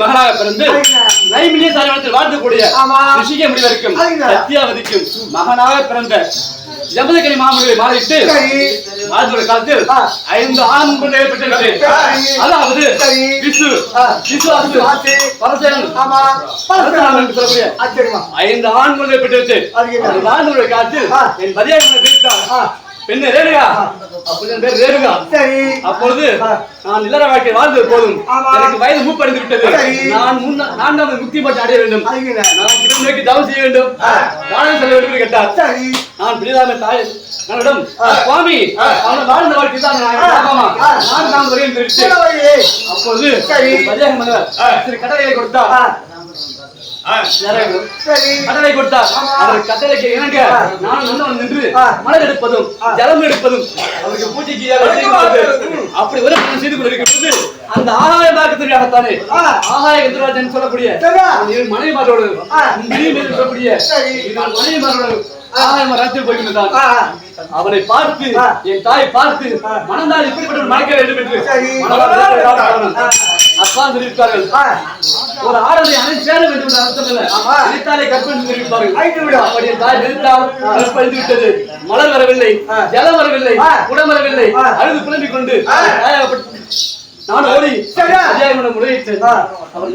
மகனாக பிறந்து நைமிலிய சாரத்தில் வாழ்ந்தக்கூடிய ரிஷிக முடிவதற்கும் சத்தியாவதிக்கும் மகனாக பிறந்த ஜமதகனி மாமனியை மாறிட்டு வாழ்ந்த காலத்தில் 5 ஆண் குழந்தைகள் பெற்றிருக்கிறது. அதாவது விசு பரசேனன் என்று சொல்லக்கூடிய 5 ஆண் குழந்தைகள் பெற்றிருக்கு. வாழ்ந்த காலத்தில் என் பதியாக பெண்ணு ரேணுகா, பேர் ரேணுகா. அப்பொழுது நான் இல்லற வாழ்க்கை வாழ்ந்தது போதும், எனக்கு வயது மூப்படைந்து விட்டது. நான் 4வது முக்தி பட்டு அடைய வேண்டும், நான் கிருஷ்ணனுக்கு தவம் செய்ய வேண்டும், தானம் செல்ல வேண்டும் என்று கேட்டார். நான் பிரிதாம தாய் என்னிடம், சுவாமி அவனை வாழ்ந்த வாழ்க்கை தான் நான் வருகிறேன் தெரிவித்து அப்பொழுது கட்டளையை கொடுத்தார். கட்டளை கொடுத்தார். அவர் கட்டளைக்கு இணங்க நான் நின்று மலர் எடுப்பதும் ஜலம் எடுப்பதும் அவருக்கு பூஜைக்கு அப்படி ஒரு செய்து கொண்டிருக்கிறது. அந்த ஆகாய பாக்கத்திற்காகத்தானே ஆகாய கதிராஜன் சொல்லக்கூடிய மனைவிமாரோடு சொல்லக்கூடிய மனைவிமாரோடு ராஜ்யம் போய்கின்றான். அவனை பார்த்து என் தாய் பார்த்து மனந்தால் இப்படிப்பட்ட மணக்க வேண்டும் என்று அப்பா தெரிவித்தார்கள். ஒரு ஆடலை அனைத்து சேர வேண்டும் என்று அர்த்தம் இல்லை, நினைத்தாலே கற்பனை தெரிவிப்பார்கள். அப்படி என் தாய் நினைத்தால் கற்பழித்து விட்டது. மலர் வரவில்லை, ஜலம் வரவில்லை, குடம் வரவில்லை. அழுது புலம்பிக் கொண்டு நான் ஓடி முறையிட்டேன். அவர்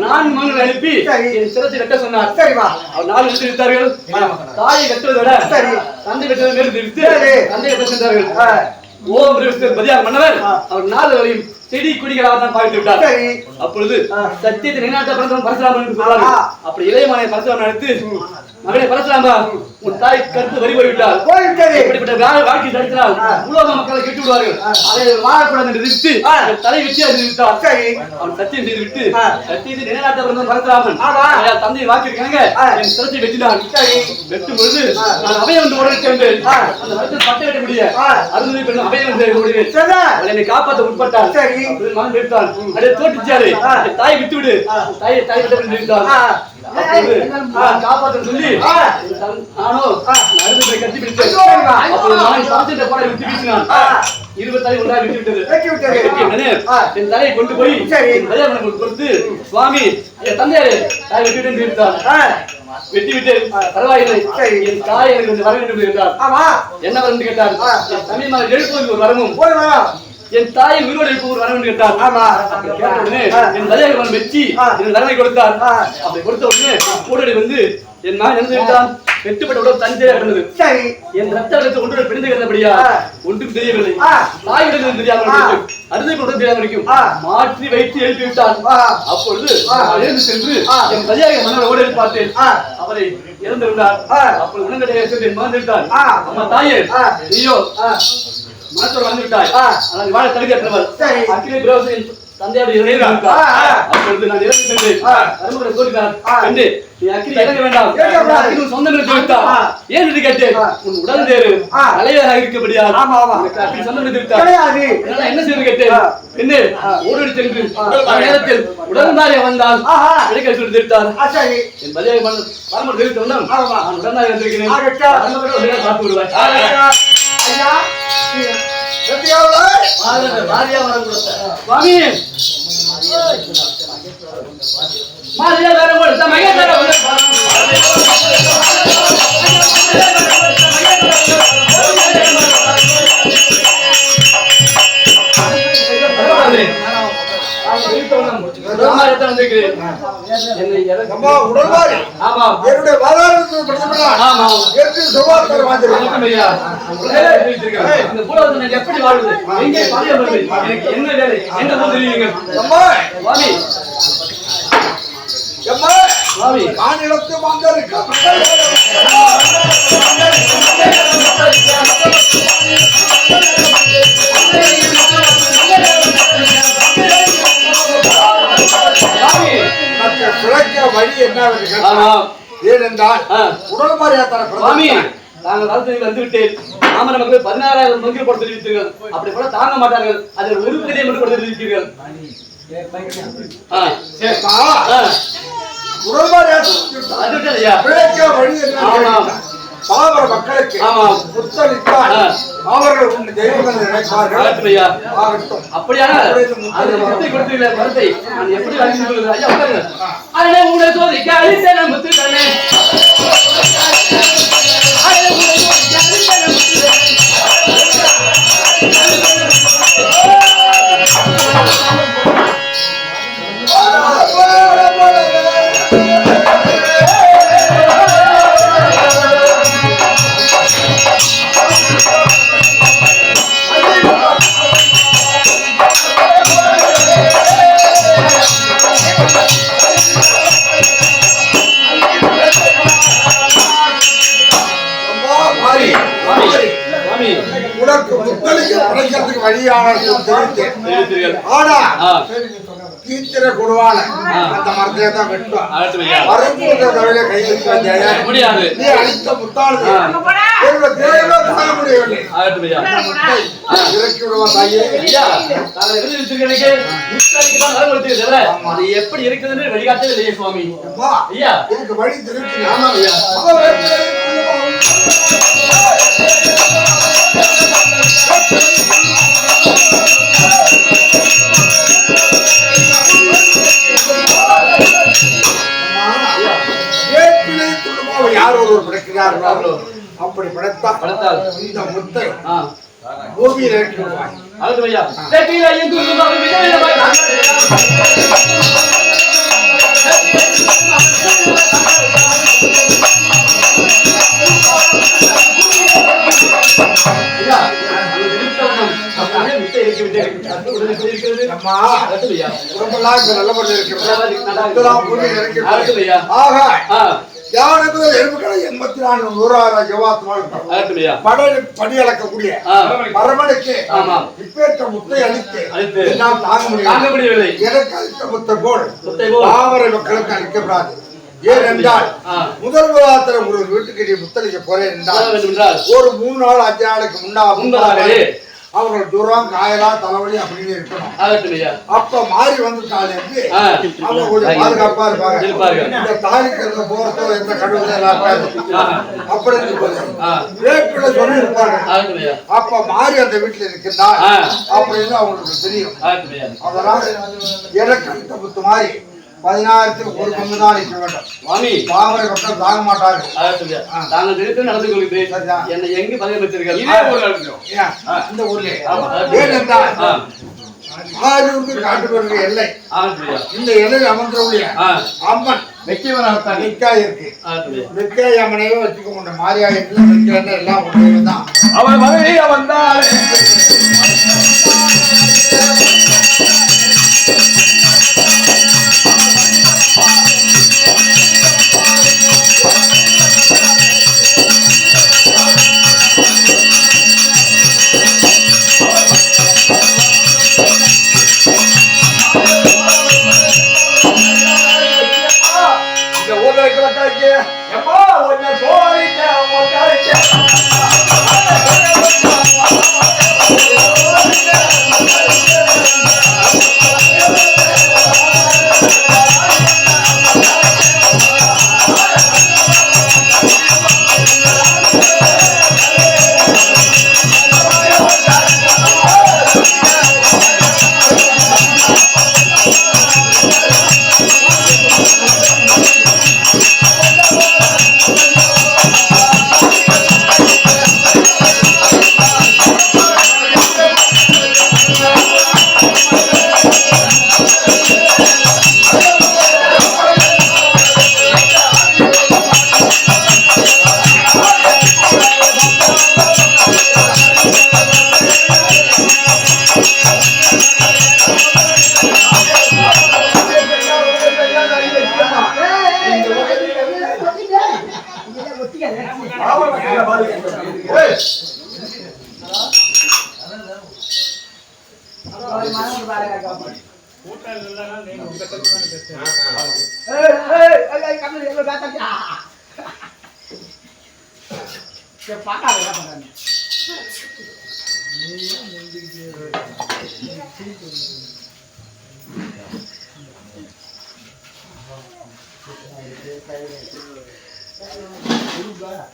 நான் மகன் அனுப்பி என் சிரத்தை கட்ட சொன்னார். அவர் 4 எடுத்துவிட்டார்கள். தாயை கட்டுவதை விட தந்தை கட்டுவதை மேல் தெரிவித்து தந்தை கட்ட சென்றார்கள். ஓம் பதியாக மன்னவர் அவர் 4 வரையும் செடி கொடிகளாக தான் பாவித்து விட்டார். அப்பொழுது சத்தியத்தை நினைநாட்ட பரசுராமன் என்று சொல்றார்கள். அப்படி இளையமான பரசுராமன் அழைத்து மகனே பரசுராமா, உன் தாய் கருத்து வரி போய்விட்டார். இப்படிப்பட்ட வாழ்க்கை தடுத்தால் உலக மக்களை கெட்டு விடுவார்கள். அதை வாழக்கூடாது என்று நிறுத்தி தலை வெட்டி அறிவித்தார். அவன் சத்தியம் செய்து விட்டு சத்தியத்தை நிலைநாட்ட வந்த பரசுராமன் தந்தையை வாக்கிருக்காங்க என் சிரத்தை வெட்டினான். வெட்டும் பொழுது நான் அபயம் என்று உடனே சேர்ந்தேன். அந்த மரத்தில் பட்டை வெட்ட முடிய அருந்ததி பெண்ணும் அபயம் என்று என்னை காப்பாற்ற உட்பட்டார். மகன் நிறுத்தான். அப்படியே தோட்டிச்சாரு, தாயை விட்டு விடு, தாயை விட்டு நிறுத்தான். காப்பாற்ற சொல்லி நானோ அருந்ததை கட்டி பிடித்தேன். போட விட்டு வீசினான். 20 தலை ஒன்றாக விட்டுவிட்டது. என் தலையை கொண்டு போய் கொடுத்து சுவாமி என் தந்தையாரு தாய் வெட்டி நிறுத்தான். வெட்டி விட்டு பரவாயில்லை, என் தாய் எனக்கு கொஞ்சம் வர வேண்டும் என்றார். என்ன வரம் கேட்டார். என் தமிழ்மார் எழுப்புவதற்கு ஒரு வரமும் என் தாயை உயிரோடு எழுப்பு ஒரு வரவேன் கேட்டார். கேட்ட உடனே என் தலையை வெற்றி என் வரவை கொடுத்தார். அப்படி கொடுத்த உடனே கூடடி வந்து என் மகன் என்ன செய்தான். வெட்டுப்பட்ட உடல் தஞ்சையாக இருந்தது. என் ரத்த வெள்ளத்தை ஒன்று பிடிந்து கிடந்தபடியா ஒன்றும் தெரியவில்லை. தாய் விடுதல் தெரியாமல் அறுதை கொண்டு தெரியாமல் இருக்கும். மாற்றி வைத்து எழுப்பி விட்டான். அப்பொழுது எழுந்து சென்று என் கல்யாண மன்னர் ஓடி பார்த்தேன். அவரை இறந்திருந்தார். அப்பொழுது உணங்கடைய என் மகன் விட்டார். அம்மா தாயே, நீயோ மனத்தோடு வந்து விட்டாய். ஆனால் வாழ தடுக்கிறவர் அக்கிலே பிரயோசன் தந்தையோடு அப்பொழுது நான் இறந்து சென்றேன். தர்மபுரம் சொல்லினார் என்று நீ அக்கிரி இறங்க வேண்டாம், சொந்தம் என்று விட்டார். ஏன் என்று கேட்டேன். உன் உடல் வேறு தலைவராக இருக்கபடியால் அக்கிரி சொந்தம் என்று விட்டார். என்ன செய்து கேட்டேன். என்ன ஓடி சென்று நேரத்தில் உடன்தாரே வந்தால் கிடைக்க சொல்லி தெரிவித்தார். என் பலியாக பரமர் தெரிவித்த வந்தான். நான் உடன்தாரே வந்திருக்கிறேன். பார்த்து விடுவாய். சுவாமி மாரியா வேற கொடுத்த மகேந்திர எப்படி வாழ்வது, எங்கே என்ன வேலை, என்ன தெரியுங்கள். மாநிலத்து வந்திருக்க வழி என்ன ஏனென்றால் உடல் மரியாதை நாங்கள் ராஜ்யத்தில் வந்துவிட்டேன். நாம நமக்கு 16,000 மந்திரி போட தெரிவித்தீர்கள். அப்படி போல தாங்க மாட்டார்கள். அதில் ஒரு பெரிய மட்டும் கொடுத்து தெரிவித்தீர்கள். உடல் மரியாதை வழி என்ன பாவர மக்களுக்கு புத்தளித்தால் அவர்கள் உன் தெய்வங்கள் நினைப்பார்கள். அப்படியான மரத்தை நான் எப்படி அழிந்து கொள்வது? ஐயா உட்காருங்க. உங்களை சோதிக்க அழித்தன முத்துக்களே, உனக்கு முத்தளிக்க கிடைக்கிறதுக்கு வழியான ஆனா கீத்திர கொடுவான அந்த மரத்திலே தான் வெட்டுவான். வரக்கூடிய கை முடியாது. நீ அழித்த முத்தாளது தாங்க முடியவில்லை. இறக்கி விடுவா தாயே. எப்படி இருக்குதுன்னு வழிகாட்டவே இல்லையே சுவாமி. ஐயா எனக்கு வழி தெரிவிச்சு யார் ஒருவர் படைக்கிறார்களோ அப்படி படைத்தால் இந்த முத்தை பூமியில் இறக்கி விடுவாய். யானை முதல் எலும்புகளை 84 100,000 ஜவாத் படி அளக்கக்கூடிய பரமனுக்கு இப்பேற்ற முத்தை அளித்து என்னால் தாங்க முடியவில்லை. எனக்கு அளித்த முத்தை போல் தாவர மக்களுக்கு அளிக்கப்படாது. ஏனென்றால் முதல் ஒரு வீட்டுக்கு நீ முத்தளிக்க போறேன் என்றால் ஒரு 3 நாள் 5 நாளைக்கு முன்னாலே அவர்கள் தூரம் காயலா தலைவலி அப்படின்னு இருக்கணும். அப்ப மாறி வந்துட்டாலே அவங்க கொஞ்சம் பாதுகாப்பா இருப்பாங்க. இந்த தாலிக்கு போறதோ எந்த கடவுளும் அப்படி வேப்பில சொல்லி இருப்பாங்க. அப்ப மாறி அந்த வீட்டுல இருக்கின்றா அப்படின்னு அவங்களுக்கு தெரியும். அதனால எனக்கு அளித்த முத்து மாதிரி 16க்கு ஒரு பங்கு தான் இருக்க வேண்டும். பாவரை மக்கள் தாங்க மாட்டார்கள். நாங்கள் நினைத்து நடந்து கொள்கிறேன். என்னை எங்கு பதிவு வச்சிருக்கீங்க? இந்த ஊர்ல ஏனென்றால் ஆரூருக்கு காட்டுவதற்கு எல்லை. இந்த எல்லையில் அமர்ந்தவுடைய அம்மன் வெக்காய் இருக்கு. வெக்காய் அம்மனையே வச்சுக்க முடியும். மாரியாயத்துல வெக்காய் எல்லாம் ஒன்றே தான். அவன் மகனே வந்தாள். இருந்தால்